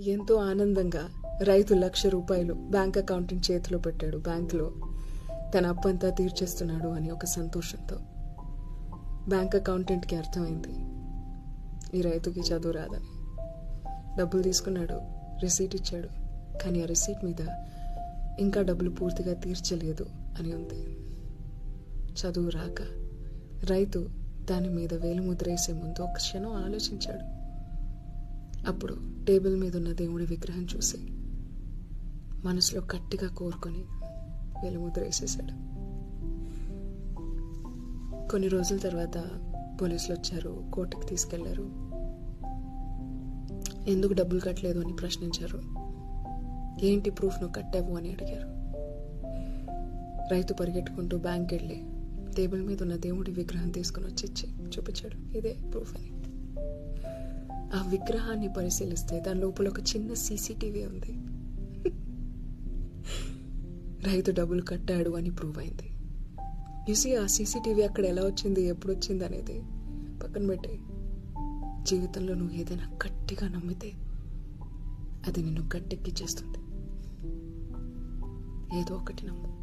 ఎంతో ఆనందంగా రైతు ₹1,00,000 బ్యాంక్ అకౌంటెంట్ చేతిలో పెట్టాడు. బ్యాంకులో తన అప్పంతా తీర్చేస్తున్నాడు అని ఒక సంతోషంతో. బ్యాంక్ అకౌంటెంట్కి అర్థమైంది ఈ రైతుకి చదువు రాదని. డబ్బులు తీసుకున్నాడు, రిసీట్ ఇచ్చాడు. కానీ ఆ రిసీట్ మీద ఇంకా డబ్బులు పూర్తిగా తీర్చలేదు అని ఉంది. చదువు రాక రైతు దాని మీద వేలిముద్ర వేసే ముందు ఒక క్షణం ఆలోచించాడు. అప్పుడు టేబుల్ మీద ఉన్న దేవుడి విగ్రహం చూసి మనసులో గట్టిగా కోరుకొని వేలిముద్ర వేసేశాడు. కొన్ని రోజుల తర్వాత పోలీసులు వచ్చారు, కోర్టుకి తీసుకెళ్లారు. ఎందుకు డబ్బులు కట్టలేదు అని ప్రశ్నించారు. ఏంటి ప్రూఫ్ నువ్వు కట్టావు అని అడిగారు. రైతు పరిగెట్టుకుంటూ బ్యాంక్ వెళ్ళి టేబుల్ మీద ఉన్న దేవుడి విగ్రహం తీసుకుని వచ్చి చూపించాడు, ఇదే ప్రూఫ్ అని. ఆ విగ్రహాన్ని పరిశీలిస్తే దాని లోపల ఒక చిన్న సీసీటీవీ ఉంది. రైతు డబ్బులు కట్టాడు అని ప్రూవ్ అయింది. చూసి ఆ సీసీటీవీ అక్కడ ఎలా వచ్చింది, ఎప్పుడు వచ్చింది అనేది పక్కన పెట్టి, జీవితంలో నువ్వు ఏదైనా గట్టిగా నమ్మితే అది నిన్ను గట్టెక్కిచ్చేస్తుంది. ఏదో ఒకటి నమ్ము.